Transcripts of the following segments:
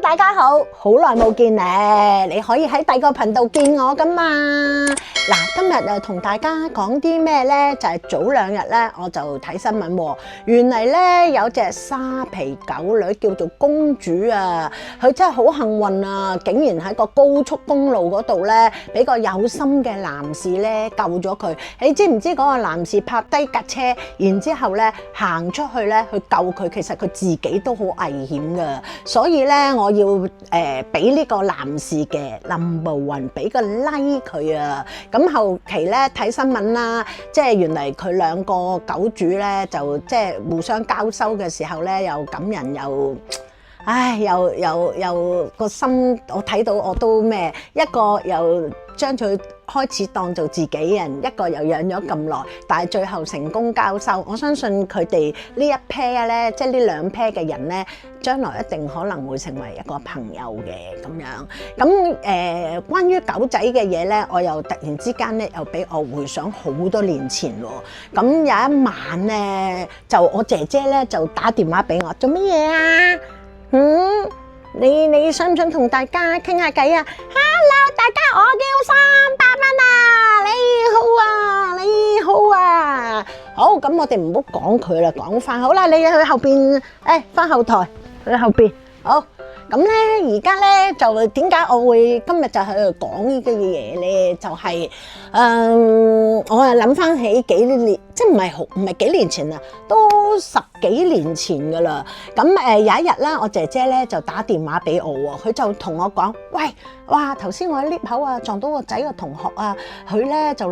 大家好，好耐冇見咧，你可以喺第二個頻道見我噶嘛。嗱，今日同大家講啲咩呢？就係早2日咧，我就睇新聞喎，原嚟咧有隻沙皮狗女叫做公主啊，佢真係好幸運啊，竟然喺個高速公路嗰度咧，俾個有心嘅男士咧救咗佢。你知唔知嗰個男士泊低架車，然之後咧行出去咧去救佢，其實佢自己都好危險噶，所以咧我要俾呢個男士嘅 No.1俾個 like 佢啊！咁後期咧睇新聞啦，即係原嚟佢兩個狗主咧就即係互相交收嘅時候咧，又感人又唉，又個心我睇到我都咩，一個又將佢開始當做自己人，一個又養咗咁耐，但係最後成功交收。我相信佢哋呢一 pair 咧，即係呢兩 pair 嘅人咧，將來一定可能會成為一個朋友嘅咁樣。咁關於狗仔嘅嘢咧，我又突然之間咧又俾我回想好多年前喎。咁有一晚咧，就我姐姐咧就打電話俾我，做乜嘢啊？你想唔想同大家傾下偈啊 ？Hello， 大家，我叫300蚊啊！你好啊！好，咁我哋唔好講佢啦，講翻好啦，你去後邊，翻後台去後邊，好。咁咧，而家咧就點解我會今日就喺度講呢啲嘢咧？就係我係諗翻起幾年，即係唔係幾年前啊，都10幾年前噶啦。咁有一日啦，我姐姐咧就打電話俾我喎，佢就同我講：喂，哇！頭先我喺 lift 口啊，撞到個仔個同學啊，佢咧就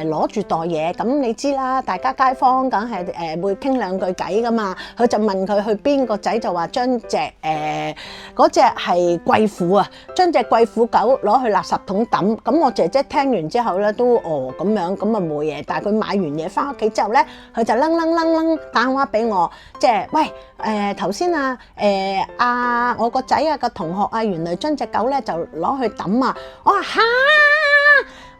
攞住袋嘢，咁你知啦，大家街坊梗係會傾兩句偈噶嘛。佢就問佢去邊，個仔就話將隻嗰隻係貴婦啊，將隻貴婦狗攞去垃圾桶抌。咁我姐姐聽完之後咧都咁樣，咁啊冇嘢。但係佢買完嘢翻屋企之後咧，佢就楞打電話俾我，即係喂頭先啊我個仔啊個同學啊，原來將隻狗咧就攞去抌啊！我話吓，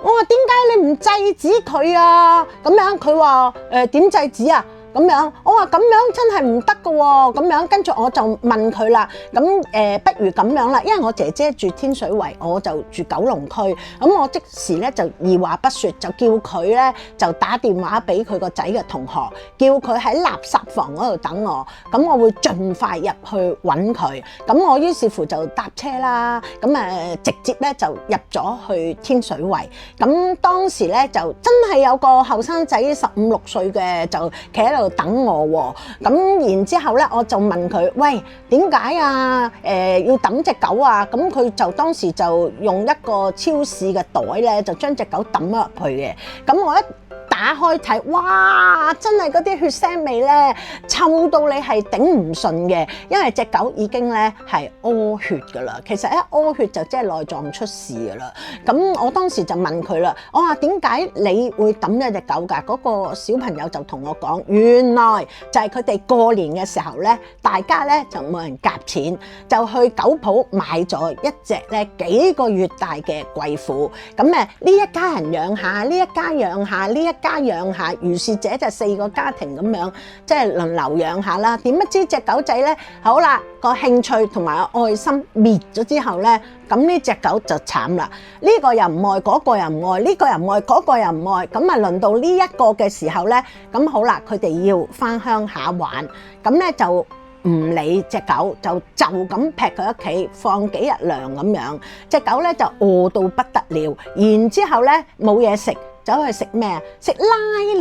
我話點解你唔制止佢啊？咁樣佢話點制止啊？咁樣，我話咁樣真係唔得㗎喎，咁樣跟住我就問佢啦，咁不如咁樣啦，因為我姐姐住天水圍，我就住九龍區，咁我即時咧就二話不說，就叫佢咧就打電話俾佢個仔嘅同學，叫佢喺垃圾房嗰度等我，咁我會盡快入去揾佢，咁我於是乎就搭車啦，咁直接咧就入咗去天水圍，咁當時咧就真係有個後生仔15、16歲嘅就企喺度等我喎，咁然之後咧，我就問佢：喂，點解啊？要抌隻狗啊？咁佢就當時就用一個超市嘅袋咧，就將隻狗抌咗入去嘅。咁我一打開睇，哇！真係嗰啲血腥味咧，臭到你係頂唔順嘅，因為隻狗已經咧係屙血噶啦。其實一屙血就即係內臟出事噶啦。咁我當時就問佢啦，我話點解你會抌咗隻狗㗎？嗰個小朋友就同我講，原來就係佢哋過年嘅時候咧，大家咧就冇人夾錢，就去狗鋪買咗一隻咧幾個月大嘅貴婦。咁呢一家人養下，呢一家養下，呢一家養下，如是者就4個家庭咁樣，即係輪流養下啦。點不知隻狗仔咧，好啦，個興趣同埋個愛心滅咗之後咧，咁呢隻狗就慘啦。呢個又唔愛，嗰個又唔愛，呢個又唔愛，嗰個又唔愛。咁啊輪到呢一個嘅時候咧，咁好啦，佢哋要返鄉下玩，咁咧就唔理隻狗，就咁劈佢屋企，放幾日糧咁樣。隻狗咧就餓到不得了，然之後咧冇嘢食。走去食咩啊？食拉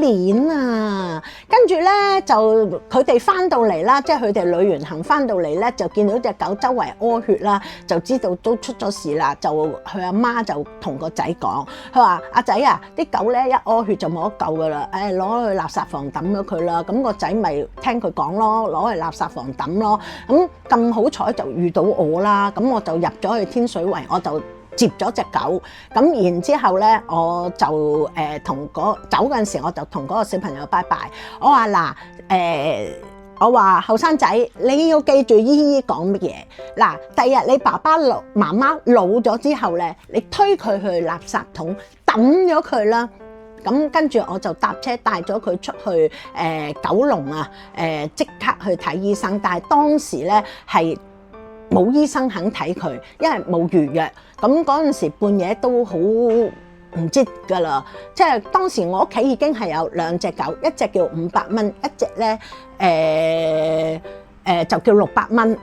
鏈啊！跟住咧就佢哋翻到嚟啦，即係佢哋旅完行翻到嚟咧，就見到隻狗周圍屙血啦，就知道都出咗事啦。就佢阿媽就同個仔講，佢話：阿仔啊，啲狗咧一屙血就冇得救噶啦，攞去垃圾房抌咗佢啦。咁個仔咪聽佢講咯，攞去垃圾房抌咯。咁好彩就遇到我啦，咁我就入咗去天水圍，我就接咗隻狗，咁然之後咧，我就走嗰陣時，我就同嗰個小朋友拜拜。我話嗱，我話後生仔，你要記住姨姨講乜嘢嗱。第日你爸爸媽媽老咗之後咧，你推佢去垃圾桶抌咗佢啦。咁跟住我就搭車帶咗佢出去九龍啊，即刻去睇醫生。但係當時咧係冇醫生肯睇佢，因為冇預約。咁嗰陣時半夜都好唔知㗎啦，即係當時我屋企已經係有2隻狗，一隻叫500蚊，一隻咧就叫600蚊。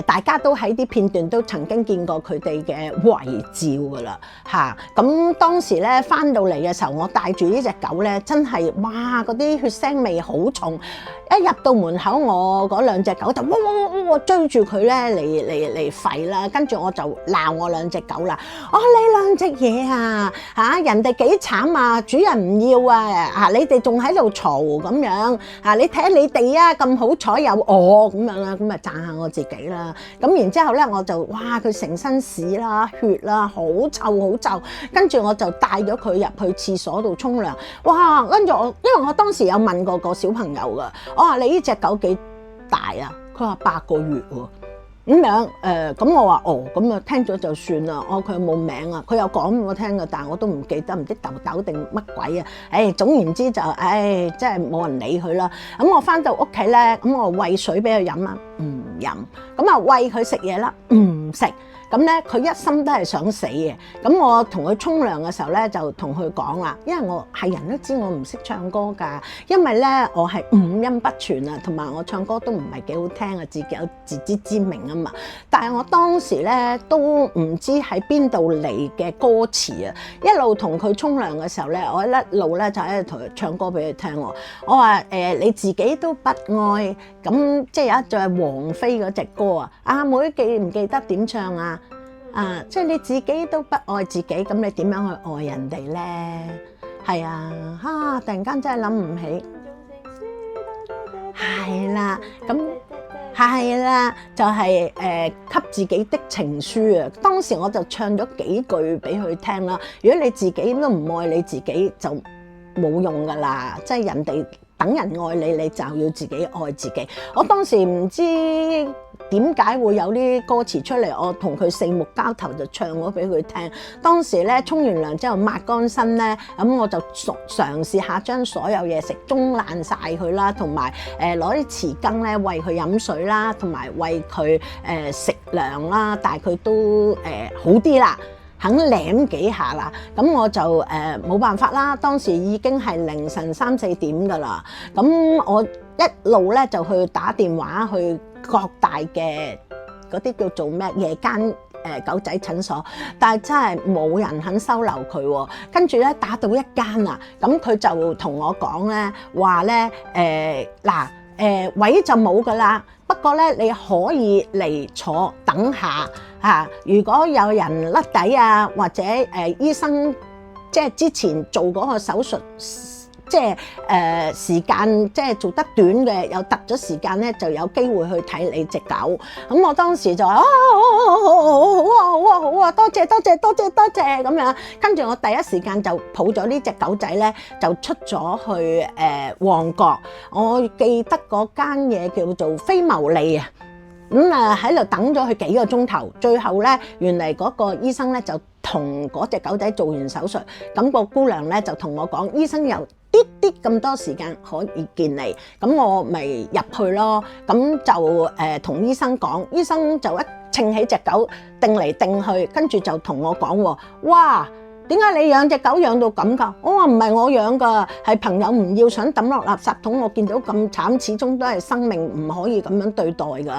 大家都喺啲片段都曾經見過佢哋嘅遺照㗎啦嚇。咁當時咧翻到嚟嘅時候，我帶住呢隻狗咧，真係哇嗰啲血腥味好重。一入到門口，我嗰2隻狗就哇追住佢咧嚟吠啦，跟住我就鬧我2隻狗啦。你2隻嘢啊嚇，人哋幾慘啊，主人唔要啊嚇，你哋仲喺度嘈咁樣嚇，你睇下你哋啊咁好彩有我咁樣啦，咁啊讚下我自己啦。咁然之後咧，我就哇佢成身屎啦血啦，好臭好臭，跟住我就帶咗佢入去廁所度沖涼。哇！跟住因為我當時有問過個小朋友噶。我話你呢隻狗幾大啊？佢話8個月喎。咁樣咁我話咁啊聽咗就算啦。佢有冇名啊？佢有講俾我聽㗎，但係我都唔記得，唔知豆豆定乜鬼啊？總言之就真係冇人理佢啦。咁我翻到屋企咧，咁我餵水俾佢飲啊，唔飲。咁啊餵佢食嘢啦，唔食。咁咧，佢一心都係想死嘅。咁我同佢沖涼嘅時候咧，就同佢講啦，因為我係人都知我唔識唱歌㗎，因為咧我係五音不全啊，同埋我唱歌都唔係幾好聽啊，自己有自知之明啊嘛。但係我當時咧都唔知喺邊度嚟嘅歌詞啊，一路同佢沖涼嘅時候咧，我一路咧就喺度同佢唱歌俾佢聽喎。我話你自己都不愛，咁即係有一隻王菲嗰隻歌啊，阿妹記唔記得點唱啊？即係你自己都不愛自己，咁你點樣去愛人哋咧？係啊，突然間真係諗唔起。係啦，咁係啦，就係給自己的情書啊！當時我就唱咗幾句俾佢聽啦。如果你自己都唔愛你自己，就冇用噶啦，即係人哋等人愛你，你就要自己愛自己。我當時唔知點解會有啲歌詞出嚟，我同佢四目交投就唱咗俾佢聽。當時咧沖完涼之後抹乾身咧，咁我就嘗試下將所有嘢食中爛晒佢啦，同埋攞啲匙羹咧餵佢飲水啦，同埋餵佢食糧啦，但係佢都好啲啦。肯舐幾下啦，咁我就冇辦法啦。當時已經係凌晨3、4點㗎啦，咁我一路咧就去打電話去各大嘅嗰啲叫做咩夜間狗仔診所，但係真係冇人肯收留佢喎。跟住咧打到一間啊，咁佢就同我講咧話咧位就冇㗎啦，不過咧你可以嚟坐等下。如果有人甩底啊，或者醫生即係之前做嗰個手術，即係時間即係做得短嘅，有突咗時間咧，就有機會去睇你隻狗。咁我當時就話好啊，多謝咁樣。跟住我第一時間就抱咗呢隻狗仔咧，就出咗去旺角。我記得嗰間嘢叫做非牟利啊。喺度等咗佢幾個鐘頭，最後咧原嚟嗰個醫生咧就同嗰隻狗仔做完手術，咁個姑娘咧就同我講，醫生有啲咁多時間可以見你，咁我咪入去咯。咁就同醫生講，醫生就一稱起隻狗定嚟定去，跟住就同我講喎，哇！點解你養隻狗養到咁㗎？我話唔係我養㗎，係朋友唔要，想抌落垃圾桶。我見到咁慘，始終都係生命，唔可以咁樣對待㗎，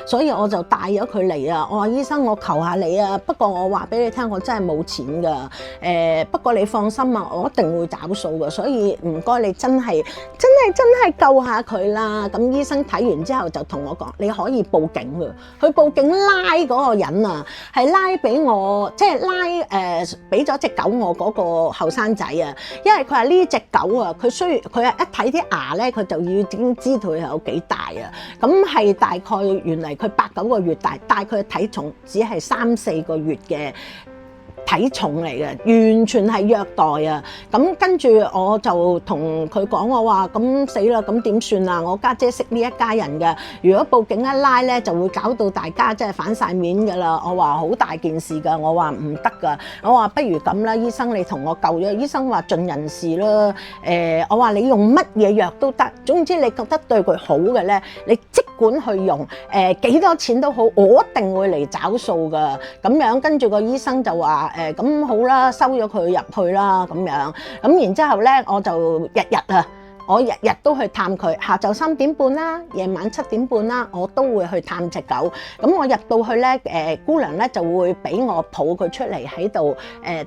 所以我就帶咗佢嚟啊！我話醫生，我求下你啊！不過我話俾你聽，我真係冇錢㗎。不過你放心啊，我一定會找數㗎，所以唔該你真係救下佢啦！咁醫生睇完之後就同我講，你可以報警㗎。佢報警拉嗰個人啊，係拉俾我，即係拉俾咗隻狗我嗰個後生仔啊，因為佢話呢隻狗啊，佢雖然佢係一睇啲牙咧，佢就已經知道佢有幾大啊。咁係大概原嚟佢8、9個月大，但係佢嘅體重只係3、4個月嘅體重嚟嘅，完全係虐待啊！咁跟住我就同佢講，我話咁死啦，咁點算啊？我家姐識呢一家人嘅，如果報警一拉咧，就會搞到大家真係反晒面㗎啦！我話好大件事㗎，我話唔得㗎，我話不如咁啦，醫生你同我救咗，醫生話盡人事啦。我話你用乜嘢藥都得，總之你覺得對佢好嘅咧，你即管去用，幾多錢都好，我一定會嚟找數㗎。咁樣跟住個醫生就話咁好啦，收咗佢入去啦咁樣。咁然之後咧，我就我日日都去探佢，下晝3點半啦，夜晚7點半啦，我都會去探隻狗。咁我入到去咧，姑娘咧就會俾我抱佢出嚟喺度，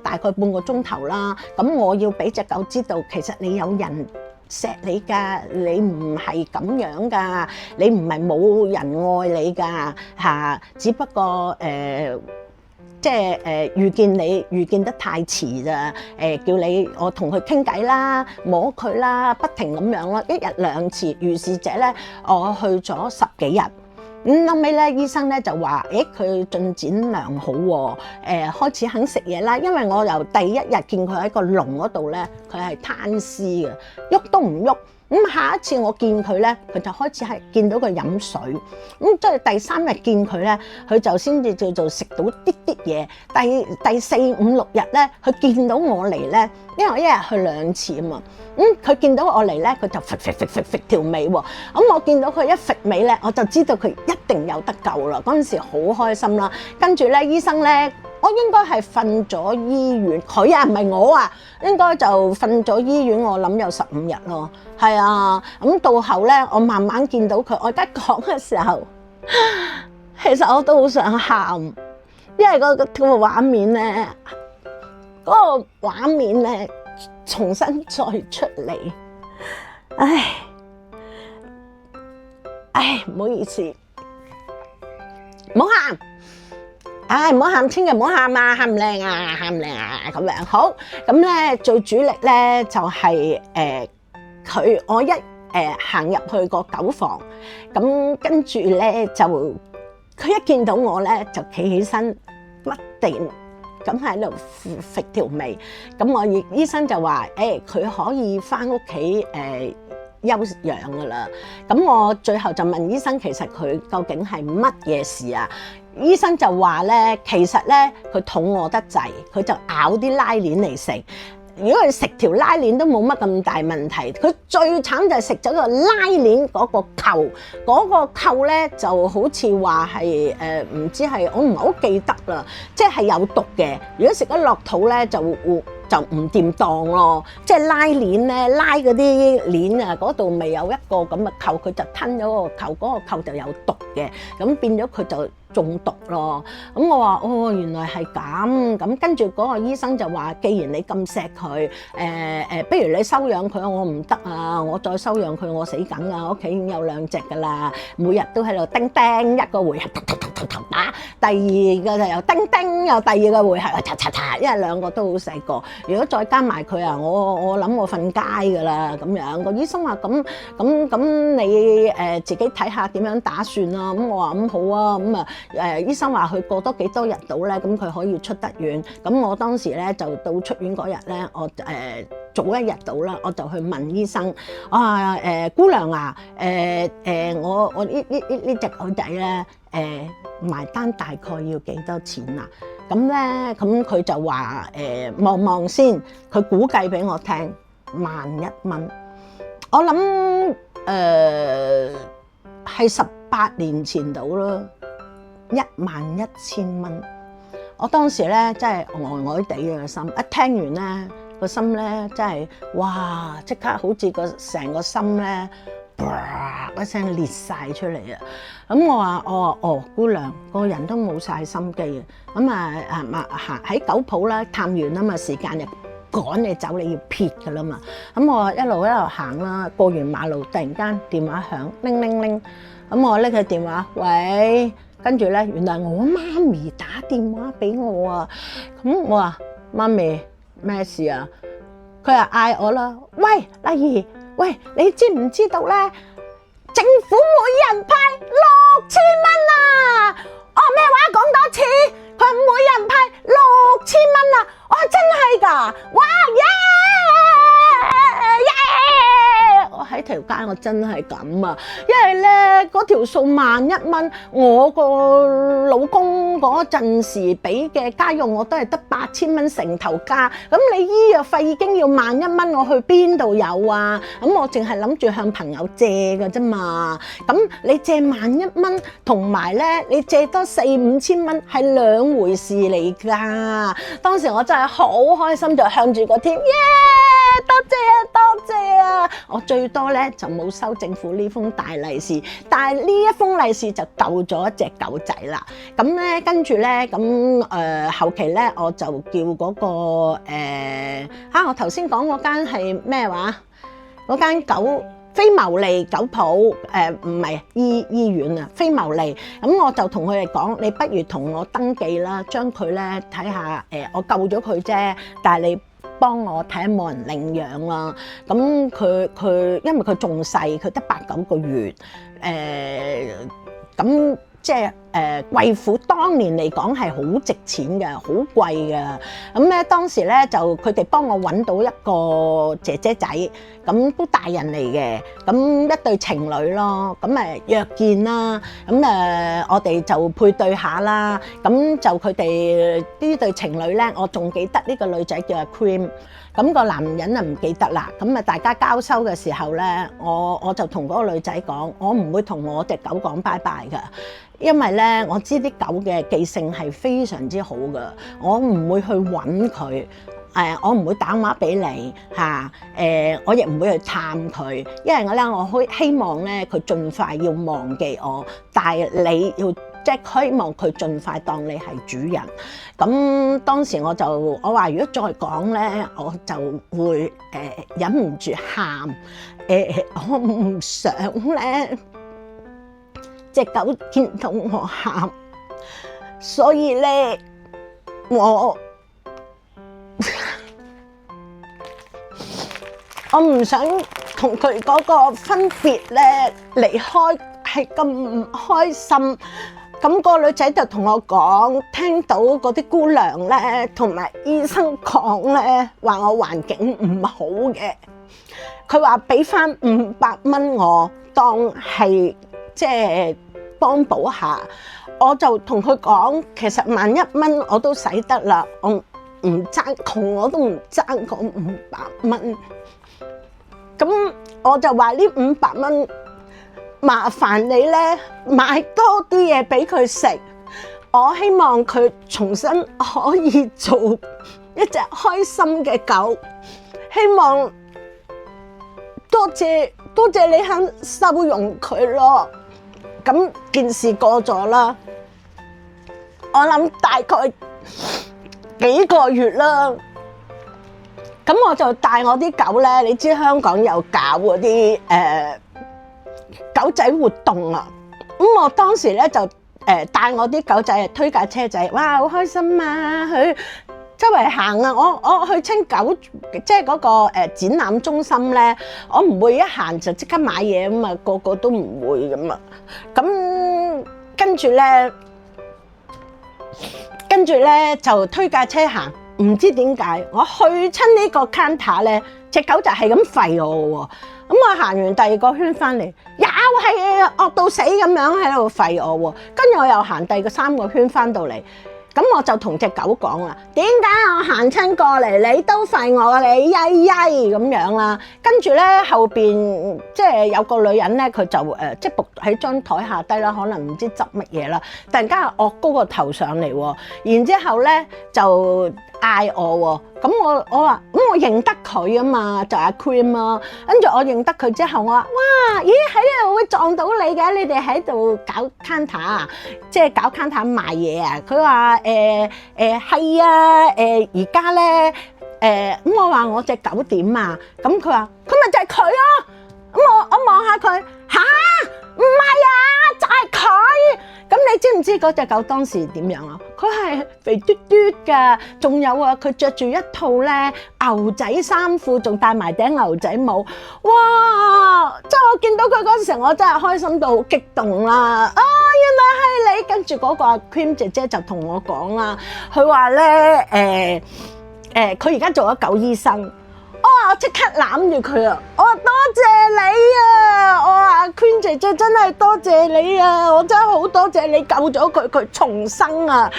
大概半個鐘頭啦。咁我要俾隻狗知道，其實你有人錫你㗎，你唔係咁樣㗎，你唔係冇人愛你㗎嚇，只不過即係遇見得太遲咋，叫你我同佢傾偈啦，摸佢啦，不停咁樣咯，1日2次。如是者咧，我去咗10幾日。咁後尾咧，醫生咧就話：佢進展良好喎，開始肯食嘢啦。因為我由第1日見佢喺個籠嗰度咧，佢係攤屍嘅，喐都唔喐。咁下一次我見佢咧，佢就開始係見到佢飲水。咁即係第3日見佢咧，佢就先至叫做食到啲嘢。第4、5、6日咧，佢見到我嚟咧，因為我1日去2次啊嘛。佢見到我嚟咧，佢就揈條尾喎。咁我見到佢一揈尾咧，我就知道佢一定有得救啦。嗰陣時好開心啦。跟住咧，醫生咧，我應該係瞓咗醫院，佢啊唔係我啊，應該就瞓咗醫院。我諗有15日咯。係啊，咁到後咧，我慢慢見到佢。我而家講嘅時候，其實我都好想喊，因為嗰個畫面咧，嗰個畫面咧重新再出嚟。唉，唔好意思，唔好喊，唔好喊，千祈唔好喊啊，喊唔靚啊，喊唔靚啊，咁樣好。咁咧最主力咧就係我一行入去個狗房，咁跟住咧就佢一見到我咧就企起身不停咁喺度揈條尾。咁我醫生就話佢可以返屋企休養噶啦。咁我最後就問醫生，其實佢究竟係乜嘢事啊？醫生就話咧，其實咧佢肚餓得滯，佢就咬啲拉鏈嚟食。如果佢食條拉鏈都冇乜咁大問題，佢最慘就係食咗個拉鏈嗰個扣，嗰個扣咧就好似話係唔知係我唔係好記得啦，即係有毒嘅。如果食得落肚咧就唔掂當咯，即係拉鏈咧，拉嗰啲鏈啊，嗰度未有一個咁嘅扣，佢就吞咗個扣，嗰個扣就有毒嘅，咁變咗佢就中毒咯。咁我話原來係咁，跟住嗰個醫生就話，既然你咁錫佢，不如你收養佢。我唔得啊，我再收養佢我死梗啊！屋企已經有2隻噶啦，每日都喺度叮叮一個回合，打，第二個就又叮叮又第二個回合，因為2個都好細個。如果再加埋佢啊，我諗我瞓街噶啦咁樣。個醫生話咁你自己睇下點樣打算啦。咁我話咁好啊，咁啊醫生話佢過多幾多日到咧，咁佢可以出得院。咁我當時咧就到出院嗰日咧，我早1日到啦，我就去問醫生，姑娘啊，我呢隻狗仔咧埋單大概要幾多錢啊？咁咧，咁佢就話望先，佢估計俾我聽11,000蚊。我諗係18年前到啦，11,000蚊。我當時咧真係呆呆地嘅心，一聽完咧個心咧真係哇，即刻好似成個心咧一聲裂晒出嚟啊！咁我話姑娘個人都冇晒心機嘅，咁行喺狗鋪啦，探完啦嘛，時間就趕你走，你要撇噶啦嘛。咁我一路行啦，過完馬路，突然間電話響，鈴鈴鈴。咁我拎佢電話，喂，跟住咧，原來我媽咪打電話俾我啊。咁我話媽咪咩事啊？佢又嗌我啦，喂，麗儀，喂，你知唔知道咧？政府每人派6,000蚊啊！咩話？講多次，佢每人派6,000蚊啊！街，我真係咁啊！因為咧嗰條數11,000，我個老公嗰陣時俾嘅家用我都係得8,000蚊成頭家，咁你醫藥費已經要11,000，我去邊度有啊？咁我淨係諗住向朋友借㗎啫嘛。咁你借11,000同埋咧，你借多4-5千蚊係兩回事嚟㗎。當時我真係好開心，就向住個天，耶！多謝啊，多謝啊！我最多咧就冇收政府呢封大利是，但係呢一封利是就救咗一隻狗仔啦。咁咧跟住咧咁後期咧我就叫嗰個我頭先講嗰間係咩話？嗰間狗非牟利狗鋪唔係醫院啊，非牟利。咁我就同佢哋講，你不如同我登記啦，將佢咧睇下我救咗佢啫，但係你幫我睇下冇人領養啦。咁佢因為佢仲細，佢得8-9個月，咁即係貴婦當年嚟講係好值錢嘅，好貴嘅。咁咧當時咧就佢哋幫我揾到一個姐姐仔，咁都大人嚟嘅，咁一對情侶咯，咁約見啦，咁我哋就配對下啦，咁就佢哋呢對情侶咧，我仲記得呢個女仔叫阿 Cream。咁個男人啊唔記得啦，咁大家交收嘅時候咧，我就同嗰個女仔講，我唔會同我隻狗講拜拜㗎，因為咧我知啲狗嘅記性係非常之好㗎，我唔會去揾佢，我唔會打電話俾你嚇，我亦唔會去探佢，因為我希望咧佢盡快要忘記我，但係你要即係希望佢盡快當你係主人。咁當時我話如果再講咧，我就會忍唔住喊，我唔想咧隻狗見到我喊，所以咧我唔想同佢嗰個分別咧離開係咁唔開心。咁個女仔就同我講，聽到嗰啲姑娘咧同埋醫生講咧，話我環境唔好嘅，佢話俾翻500蚊我當係即係幫補下。我就同佢講，其實11,000我都使得啦，我唔爭，窮我都唔爭嗰500蚊。咁我就話呢500蚊，麻煩你咧買多啲嘢俾佢食，我希望佢重新可以做一隻開心嘅狗。希望多謝你肯收容佢咯。咁件事過咗啦，我諗大概幾個月啦。咁我就帶我啲狗咧，你知香港有搞嗰啲狗仔活動啊，咁我當時咧就帶我啲狗仔推架車仔，哇好開心啊！去周圍行啊，我去親狗即係嗰個展覽中心咧，我唔會一行就即刻買嘢咁啊，個個都唔會咁啊。咁跟住咧就推架車行，唔知點解我去親呢個 counter 咧，隻狗就係咁吠我喎。咁我行完第2個圈翻嚟，又係惡到死咁樣喺度吠我喎。跟住我又行第3個圈翻到嚟，咁我就同隻狗講啦：點解我行親過嚟你都吠我，你曳曳咁樣啦？跟住咧後邊即係有個女人咧，佢就即係伏喺張台下低啦，可能唔知執乜嘢啦。突然間惡高個頭上嚟喎，然之後咧就嗌我喎。咁我話我認得佢啊嘛，就阿 Cream 咯。跟住我認得佢之後，我話：哇，咦喺呢度會撞到你嘅？你哋喺度搞 counter 啊，即係搞 counter 賣嘢啊？佢話係啊，而家咧咁我話我隻狗點啊？咁佢話佢咪就係佢咯。咁我望下佢，吓？唔係啊，就係佢。咁你知唔知嗰隻狗當時點樣啊？佢係肥嘟嘟㗎，仲有啊，佢着住一套咧牛仔衫褲，仲戴埋頂牛仔帽。哇！即係我見到佢嗰陣時，我真係開心到好激動啦！啊，原來係你！跟住嗰個阿 Cream 姐姐就同我講啦，佢話咧佢而家做咗狗醫生。哦，我即刻攬住佢啊！我話多謝你啊！我話 Queen 姐姐真係多謝你啊！我真係好多謝你救咗佢，佢重生啊，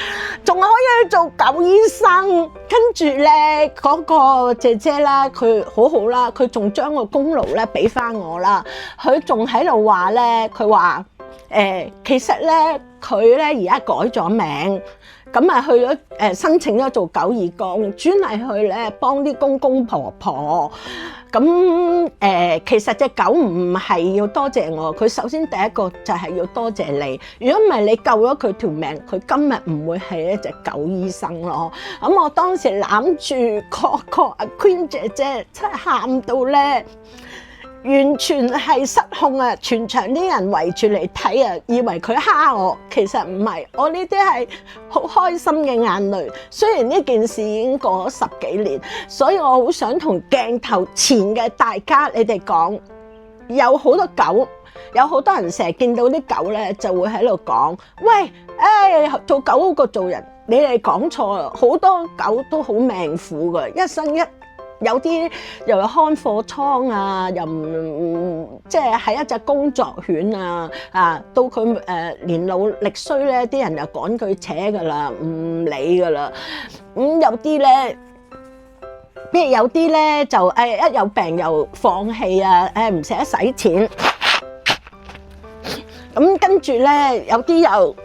仲可以去做狗醫生。跟住咧嗰個姐姐啦，佢好好啦，佢仲將個功勞咧俾翻我啦。佢仲喺度話咧，佢話其實咧佢咧而家改咗名。咁啊去咗申請咗做狗義工，專係去咧幫啲公公婆婆。咁其實隻狗唔係要多謝我，佢首先第一個就係要多謝你。如果唔係你救咗佢條命，佢今日唔會係一隻狗醫生咯。咁我當時攬住個阿 Queen 姐姐，真係喊到咧〜完全係失控啊！全場啲人圍住嚟睇啊，以為佢蝦我，其實唔係，我呢啲係好開心嘅眼淚。雖然呢件事已經過咗10幾年，所以我好想同鏡頭前嘅大家你哋講，有好多狗，有好多人成日見到啲狗咧，就會喺度講：喂，做狗好過做人。你哋講錯啦，好多狗都好命苦㗎，一生有啲又有看貨倉啊，又唔即係係一隻工作犬啊，到佢年老力衰咧，啲人又趕佢扯㗎啦，唔理㗎啦。有啲咧，有啲咧就一有病又放棄啊，唔捨得使錢。咁跟住咧，有啲又。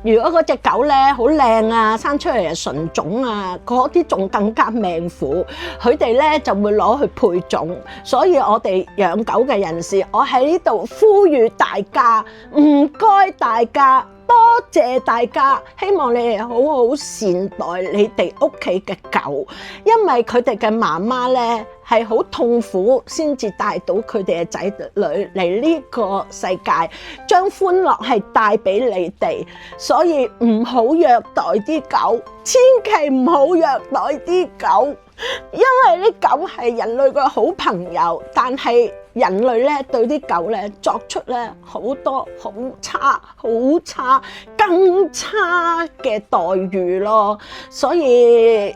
如果嗰隻狗咧好靚啊，生出嚟係純種啊，嗰啲仲更加命苦，佢哋咧就會攞去配種。所以我哋養狗嘅人士，我喺呢度呼籲大家，唔該大家，多謝大家，希望你哋好好善待你哋屋企嘅狗，因為佢哋嘅媽媽咧係好痛苦，先至帶到佢哋嘅仔女嚟呢個世界，將歡樂係帶俾你哋，所以唔好虐待啲狗，千祈唔好虐待啲狗，因為啲狗係人類嘅好朋友，但係人類咧對啲狗咧作出咧好多好差更差嘅待遇咯，所以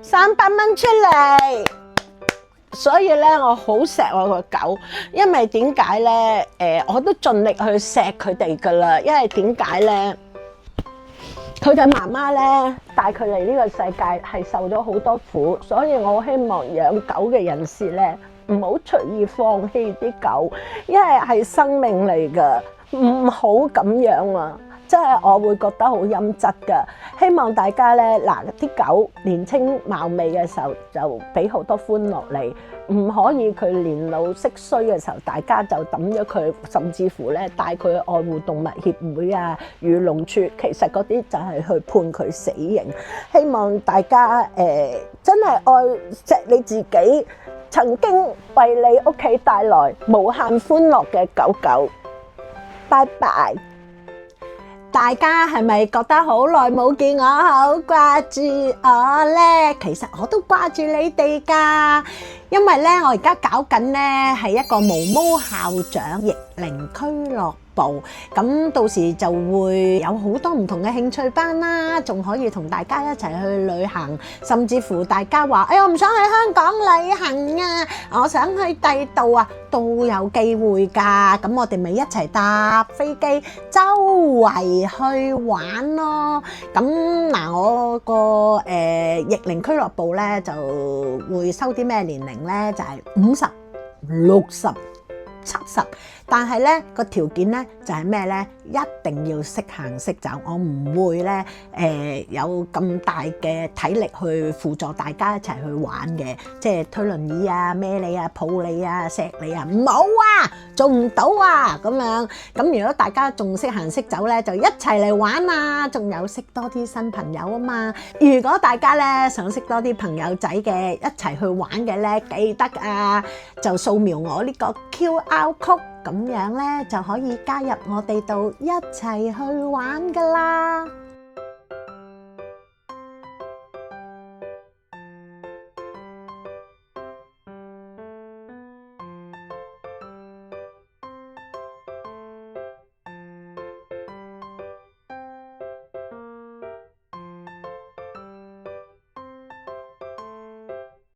300蚊出嚟，所以咧我好錫我個狗，因為點解咧？我都盡力去錫佢哋噶啦，因為點解咧？佢嘅媽媽咧帶佢嚟呢個世界係受咗好多苦，所以我希望養狗嘅人士咧唔好隨意放棄啲狗，因為係生命嚟噶，唔好咁樣啊！真係我會覺得好陰質噶，希望大家咧嗱啲狗年青貌美嘅時候就俾好多歡樂你，唔可以佢年老色衰嘅時候，大家就抌咗佢，甚至乎咧帶佢去愛護動物協會啊、漁農處，其實嗰啲就係去判佢死刑。希望大家真係愛錫你自己，曾經為你屋企帶來無限歡樂嘅狗狗。拜拜。大家係咪覺得好耐冇見我，好掛住我呢？其實我都掛住你哋㗎，因為呢，我而家搞緊呢係一個毛毛校長逆齡俱樂部，咁到時就會有好多唔同嘅興趣班啦，仲可以同大家一齊去旅行，甚至乎大家話，我唔想去香港旅行啊，我想去第度啊，都有機會㗎。咁我哋咪一齊搭飛機周圍去玩咯。咁嗱，我個逆齡俱樂部咧就會收啲咩年齡咧？就係50、60、70，但係咧個條件咧就係咩咧？一定要識行識走，我唔會咧有咁大嘅體力去輔助大家一齊去玩嘅，即係推輪椅啊、孭你啊、抱你啊、錫你啊，唔好啊，做唔到啊咁樣。咁如果大家仲識行識走咧，就一齊嚟玩啊，仲有識多啲新朋友啊嘛。如果大家咧想識多啲朋友仔嘅一齊去玩嘅咧，記得啊就掃描我呢個 QR code。咁樣咧就可以加入我哋度一齊去玩㗎啦〜